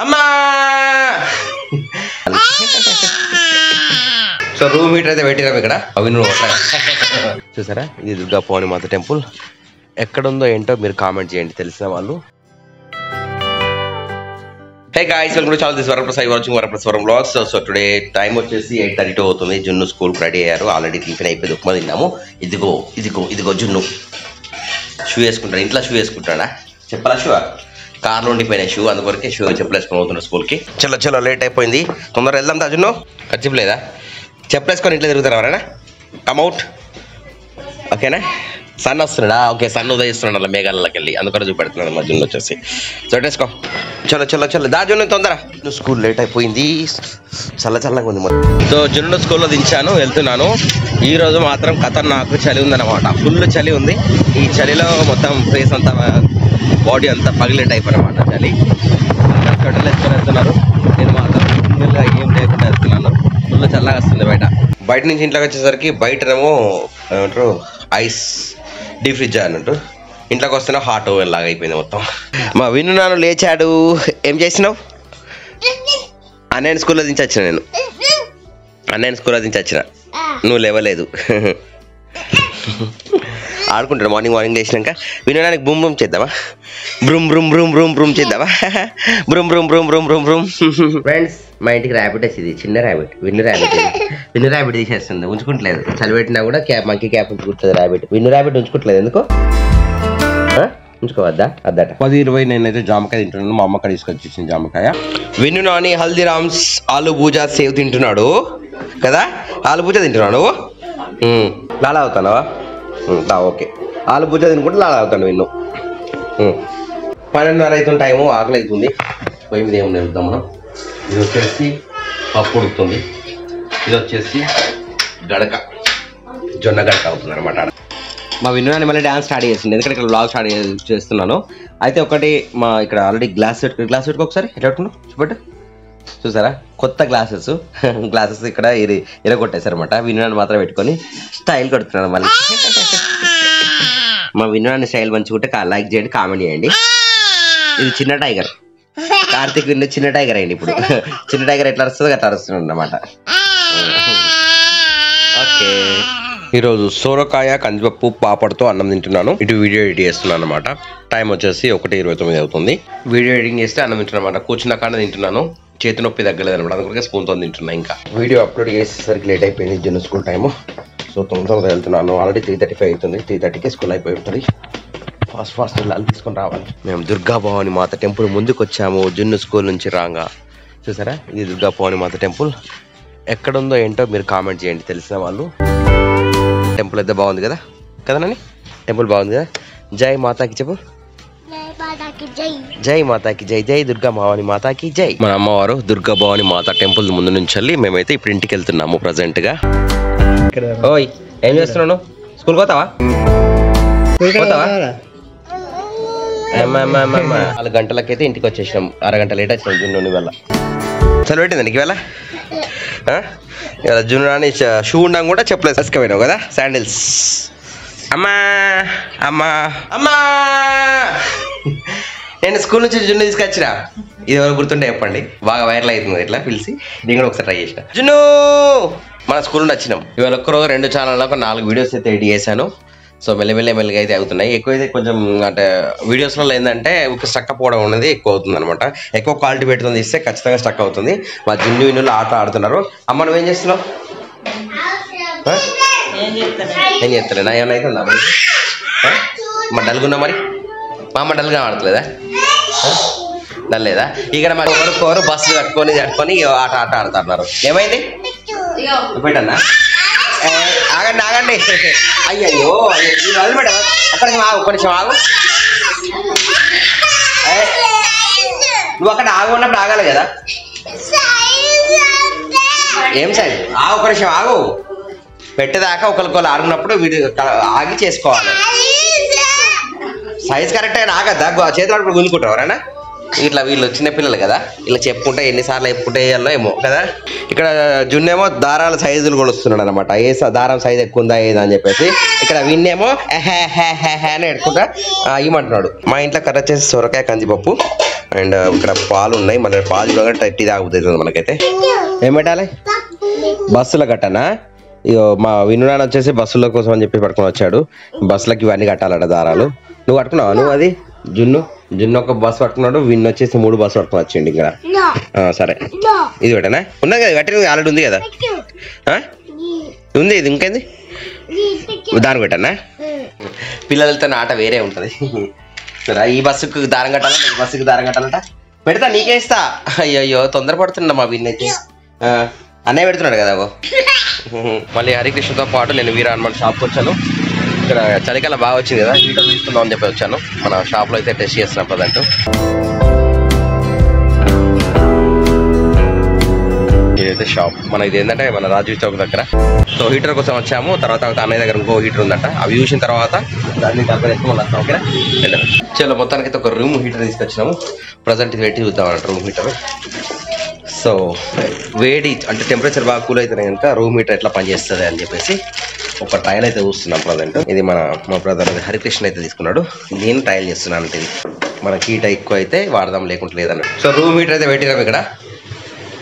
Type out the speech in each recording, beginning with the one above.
అమ్మా so room metre అయితే పెట్టినాం ఇక్కడ అవి చూసారా. ఇది దుర్గా భవాని మాత టెంపుల్ ఎక్కడుందో ఏంటో మీరు కామెంట్ చేయండి తెలిసిన వాళ్ళు. Hey guys, welcome to channel. This Varaprasad watching Varaprasad vlogs. So today time వచ్చేసి 8:32 అవుతుంది. జున్ను స్కూల్కి రెడీ అయ్యారు. ఆల్రెడీ టిఫిన్ అయిపోయింది, ఉప్మా తిన్నాము. ఇదిగో జున్ను షూ వేసుకుంటాడు. ఇంట్లో షూ వేసుకుంటాడా చెప్పాలా? షూ కార్లో ఉండిపోయినాయి షూ, అందువరకే షూ చెప్పులు వేసుకొని పోతున్నాడు స్కూల్కి. చలో లేట్ అయిపోయింది, తొందరగా వెళ్దాం. దా జున్ను ఖర్చు లేదా? చెప్పులేసుకొని ఇంట్లో తిరుగుతారు ఎవరైనా? కమ్అవుట్ ఓకేనా? సన్ వస్తున్నాడా? ఓకే, సన్ ఉదయిస్తున్నాడు అలా మేఘాలకి వెళ్ళి, అందుకని చూపెడుతున్నాడు మా జున్ను వచ్చేసి. చోటేసుకో, చలో దా జున్ను తొందర. స్కూల్ లేట్ అయిపోయింది, చల్లగా ఉంది మొత్తం. సో జున్ను స్కూల్లో దించాను, వెళ్తున్నాను. ఈ రోజు మాత్రం నాకు చలి ఉందన్నమాట, ఫుల్ చలి ఉంది. ఈ చలిలో మొత్తం ఫేస్ అంతా బాడీ అంతా పగిలే టైప్ అనమాట చలి. స్వెటర్లు వేసుకొని వెళ్తున్నారు. నేను మాత్రం సింగిల్గా ఏం లేకుండా వెళ్తున్నాను. ఫుల్ చల్లగా వస్తుంది బయట నుంచి ఇంట్లోకి వచ్చేసరికి బయటనేమో ఏమంటారు ఐస్ డీప్ ఫ్రిడ్జ్ అన్నట్టు, ఇంట్లోకి వస్తేనే హాట్ ఓవెన్ లాగా అయిపోయింది మొత్తం. మా విన్ను నాన్న లేచాడు. ఏం చేసినావు? అన్నయ్య స్కూల్లో దించి వచ్చిన నువ్వు లేవలేదు. ఆడుకుంటాడు మార్నింగ్ లేచినాక. వినడానికి బూమ్ చేద్దామా? బ్రూమ్ చేద్దామా? బ్రూమ్. ఫ్రెండ్స్, మా ఇంటికి ర్యాబిట్ వచ్చింది, చిన్న ర్యాబిట్. విన్ను ర్యాబిట్ తీసేస్తుంది, ఉంచుకుంటలేదు. చలిపెట్టినా కూడా మంకీ క్యాప్ ఉంచుకుంటుంది ర్యాబిట్. విన్ను ర్యాబిట్ ఉంచుకుంటలేదు ఎందుకో? ఉంచుకోవద్దా? అద్దట 10-20 నేనైతే జామకాయ తింటున్నాను. మా అమ్మకాయ తీసుకొచ్చి ఇచ్చిన జామకాయ. విన్ను నాని హల్దీరామ్స్ ఆలు భూజా సేవ్ తింటున్నాడు కదా? ఆలు భూజా తింటున్నాడు నువ్వు? లాలా అవుతానవా? ఓకే, ఆలు భూజా తినుకుంటే లాలా అవుతాను విన్ను. 12:30 అవుతుంది టైము, ఆకలి అవుతుంది. పోయి మీద ఏమన్నా వెళ్తాం మనం. ఇది వచ్చేసి పప్పు ఉడుకుతుంది, ఇది వచ్చేసి జొన్న గడక అవుతుంది అనమాట. మా విన్నుని మళ్ళీ డ్యాన్స్ స్టార్ట్ చేసింది, ఎందుకంటే ఇక్కడ బ్లాగ్ స్టార్ట్ చేస్తున్నాను. అయితే ఒకటి మా ఇక్కడ ఆల్రెడీ గ్లాస్ పెట్టుకో ఒకసారి ఎట్లా పెట్టుకున్నావు చూపెట్టు. చూసారా, కొత్త గ్లాసెస్ ఇక్కడ ఇరగొట్టేశారు అనమాట. విన్నుని మాత్రం పెట్టుకొని స్టైల్ కొడుతున్నాను మళ్ళీ. మా విన్నుని స్టైల్ మంచిగుంటే లైక్ చేయండి, కామెంట్ చేయండి. ఇది చిన్న టైగర్, కార్తీక్ విన్ను చిన్న టైగర్ అయింది ఇప్పుడు. చిన్న టైగర్ ఎట్లా వస్తుందో అట్లా వస్తుంది అన్నమాట. ఓకే, ఈరోజు సోరకాయ కందిపప్పు పాపడతో అన్నం తింటున్నాను. ఇటు వీడియో ఎడిట్ చేస్తున్నాను అనమాట. టైం వచ్చేసి 1:29 అవుతుంది. వీడియో ఎడిటింగ్ చేస్తే అన్నం తింటున్నాను అనమాట. కూర్చున్న కాడ తింటున్నాను, చేతి నొప్పి తగ్గలేదు అనమాట, అందుకే స్పూన్తో తింటున్నా. ఇంకా వీడియో అప్లోడ్ చేసేసరికి లేట్ అయిపోయింది జున్ను స్కూల్ టైము. సో తొందరగా వెళ్తున్నాను. ఆల్రెడీ 3:35 అవుతుంది. 3:30కి స్కూల్ అయిపోయి ఉంటుంది. ఫాస్ట్ వెళ్ళాలి, తీసుకొని రావాలి. మేము దుర్గా భవాని మాత టెంపుల్ ముందుకు వచ్చాము జున్ను స్కూల్ నుంచి రాగా. చూసారా, ఇది దుర్గా భవాని మాత టెంపుల్ ఎక్కడుందో ఏంటో మీరు కామెంట్ చేయండి తెలిసిన వాళ్ళు. టెంపుల్ అయితే బాగుంది కదా నాని? టెంపుల్ బాగుంది కదా? జై మాతాకి చెప్పు. జై మాతాకి జై, జై దుర్గా భవాని మాతాకి జై. మన అమ్మవారు దుర్గా భవాని మాత టెంపుల్ ముందు నుంచి వెళ్ళి మేమైతే ఇప్పుడు ఇంటికి వెళ్తున్నాము ప్రజెంట్ గా. ఓయ్, ఏం చేస్తున్నావు? స్కూల్కి పోతావా? 4 గంటలకైతే ఇంటికి వచ్చేసినాం. 1 గంట లేట్ వచ్చినాం జున్ను వల్ల. చలి పెట్టింది నీకు ఇవాళ? జున్ను అని షూ ఉండగా కూడా చెప్పలేదు, వేసుకపోయినావు కదా శాండిల్స్. అమ్మా నేను స్కూల్ నుంచి జున్ను తీసుకొచ్చినా. ఇది ఎవరు గుర్తుంటే చెప్పండి, బాగా వైరల్ అవుతుంది ఇట్లా పిలిచి. నేను కూడా ఒకసారి ట్రై చేసిన. జున్ను మన స్కూల్ నుండి వచ్చినాం. ఇవాళ ఒక్కరోజు 2 ఛానల్లో ఒక 4 వీడియోస్ అయితే ఎడిట్ చేశాను. సో మెల్లిగా అయితే అవుతున్నాయి. ఎక్కువైతే కొంచెం అంటే వీడియోస్లో ఏంటంటే ఒక స్టక్ పోవడం అనేది ఎక్కువ అవుతుంది అనమాట. ఎక్కువ క్వాలిటీ పెట్టుకుని తీస్తే ఖచ్చితంగా స్టక్ అవుతుంది. మా విన్నులు ఆట ఆడుతున్నారు. అమ్మ నువ్వేం చేస్తున్నావు? ఏం చేస్తలేనా? ఏమైనా అవుతుందా మరి? మా డల్గున్నా మరి? మా అమ్మ డల్గా ఆడతలేదా? డల్లేదా? ఇక్కడ మరి ఒకరు బస్సు కట్టుకొని ఆట ఆడుతున్నారు. ఏమైంది పెట్టన్నా? ఆగండి. అయ్యో వదిలిపెట్ట, ఒక్క నిమిషం ఆగు. నువ్వు అక్కడ ఉన్నప్పుడు ఆగాలి కదా. ఏం సైజ్? ఒక్క నిమిషం ఆగు. పెట్టేదాకా ఒకరికొకరు ఆడుకున్నప్పుడు ఆగి చేసుకోవాలి. సైజ్ కరెక్ట్ అయినా ఆగద్దా? చేతులు ఆడుకుని గుంజుకుంటావు ఎవరైనా? ఇట్లా వీళ్ళు చిన్నపిల్లలు కదా, ఇలా చెప్పుకుంటే ఎన్నిసార్లు చెప్పుకుంటే వేయాలో ఏమో కదా. ఇక్కడ జున్నేమో దారాల సైజులు కూడా వస్తున్నాడు అనమాట. ఏ దారం సైజ్ ఎక్కువ ఉందా ఏదా అని చెప్పేసి. ఇక్కడ విన్నేమో అని ఎడుకుంటా ఇవ్వమంటున్నాడు. మా ఇంట్లో కర్ర వచ్చేసి సొరకాయ కందిపప్పు, అండ్ ఇక్కడ పాలు ఉన్నాయి, మన పాలు చూడగా టీ తాగుతుంది మనకైతే. ఏం పెట్టాలి? బస్సుల కట్టనా? ఇగో మా వినునాన్న వచ్చేసి బస్సుల కోసం అని చెప్పి పట్టుకొని వచ్చాడు. బస్సులకి ఇవన్నీ కట్టాలట దారాలు. నువ్వు పట్టుకున్నావా? నువ్వు అది జున్ను ఒక బస్సు పట్టుకున్నాడు, విన్ వచ్చేసి 3 బస్సు పట్టుకుని వచ్చిండు ఇక్కడ. సరే ఇది పెట్టనా? ఉన్నది కదా కట్టి, ఆల్రెడీ ఉంది కదా, ఉంది ఇది. ఇంకేంది దాని పెట్టనా? పిల్లలతో ఆట వేరే ఉంటుంది. సరే ఈ బస్సుకు దారం కట్టాలంట, ఈ బస్సుకు దారం కట్టాలంట. పెడతా, నీకే ఇస్తా. అయ్యో తొందరపడుతున్నా మా విన్ అయితే. అన్నయ్య పెడుతున్నాడు కదా. మళ్ళీ హరికృష్ణతో పాటు నేను వీర హనుమాన్ షాప్కి వచ్చాను. ఇక్కడ చలికాలం బాగా వచ్చింది కదా, హీటర్ తీసుకుందాం అని చెప్పి వచ్చాను. మన షాప్లో అయితే టెస్ట్ చేస్తున్నాం ప్రజెంట్. ఇదైతే షాప్ మన, ఇది ఏంటంటే మన రాజీవ్ చౌక్ దగ్గర. సో హీటర్ కోసం వచ్చాము. తర్వాత అన్నయ్య దగ్గర ఇంకో హీటర్ ఉందంట. అవి చూసిన తర్వాత దాన్ని డబ్బులు మళ్ళీ వస్తాం. ఓకేనా? చలో మొత్తానికి అయితే ఒక రూమ్ హీటర్ తీసుకొచ్చినాము. ప్రజెంట్ ఇది పెట్టి చూద్దాం అన్నట్టు రూమ్ హీటర్. సో వేడి అంటే టెంపరేచర్ బాగా కూల్ అవుతుంది కనుక రూమ్ హీటర్ ఎట్లా పనిచేస్తుంది అని చెప్పేసి ఒక ట్రయల్ అయితే చూస్తున్నాం ప్రజెంట్. ఇది మా బ్రదర్ హరికృష్ణ అయితే తీసుకున్నాడు. నేను ట్రయల్ చేస్తున్నాను. ఇది మనకి హీట్ ఎక్కువ అయితే వాడదాం, లేకుంటే లేదన్నట్టు. సో రూమ్ హీటర్ అయితే పెట్టినాం ఇక్కడ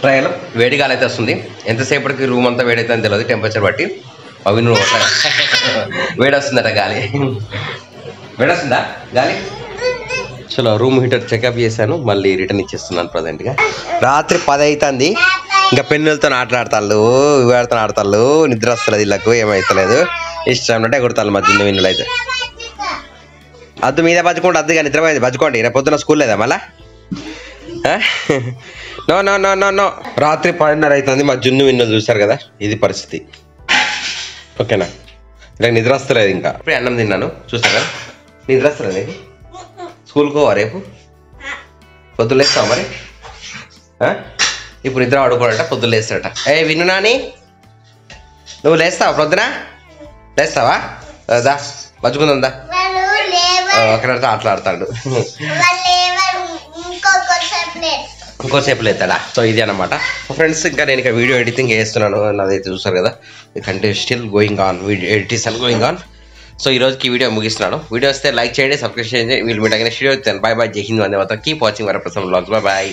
ట్రయల్. వేడి గాలి అయితే వస్తుంది. ఎంతసేపటికి రూమ్ అంతా వేడైతే అని తెలియదు టెంపరేచర్ బట్టి. అవి నువ్వు వేడి వస్తుందట గాలి. వేడి వస్తుందా గాలి? చలో రూమ్ హీటర్ చెకప్ చేశాను, మళ్ళీ రిటర్న్ ఇచ్చేస్తున్నాను ప్రజెంట్గా. రాత్రి 10 అవుతుంది. ఇంకా పెన్నులతో ఆటలాడతాళ్ళు, ఇవాళతో ఆడతాళ్ళు. నిద్ర వస్తలేదు వీళ్ళకు, ఏమవుతలేదు. ఇష్టం అంటే కొడతాళ్ళు మా చిన్న విన్నులు అయితే. అద్దు మీద బతుకోండి, అద్దుగా నిద్రపోయింది బతుకోండి. రేపు పొద్దున స్కూల్ లేదా మళ్ళా? No no no no no. రాత్రి 10:30 అవుతుంది. మా జున్ను విన్నులు చూస్తారు కదా, ఇది పరిస్థితి. ఓకేనా? ఇలా నిద్ర వస్తలేదు. ఇంకా ఇప్పుడే అన్నం తిన్నాను, చూసారు కదా. నిద్ర వస్తలేదు నీకు? స్కూల్కి పోవా రేపు? పొద్దున్న లేస్తావా మరి? ఇప్పుడు నిద్ర ఆడుకోడట, పొద్దున్న లేస్తాడట. విన్ను నాని, నువ్వు లేస్తావా? పొద్దున లేస్తావా? దా బతుకుందా? అక్కడ ఆటలాడతాడు. ఇంకోసేపు లేతాడా? సో ఇది అనమాట ఫ్రెండ్స్. ఇంకా నేను ఇక వీడియో ఎడిటింగ్ చేస్తున్నాను. నాదైతే చూస్తారు కదా, content still going on, edit is going on. So ఈ రోజుకి వీడియో ముగిస్తున్నాను. వీడియో వస్తే లైక్ చేయండి, సబ్స్క్రైబ్ చేయండి. వీళ్ళు మీ దగ్గర వీడియో వచ్చాను. బాయ్ బాయ్, జై హింద్, వందే మాతరం. Keep watching Varaprasad vlogs. Bye bye.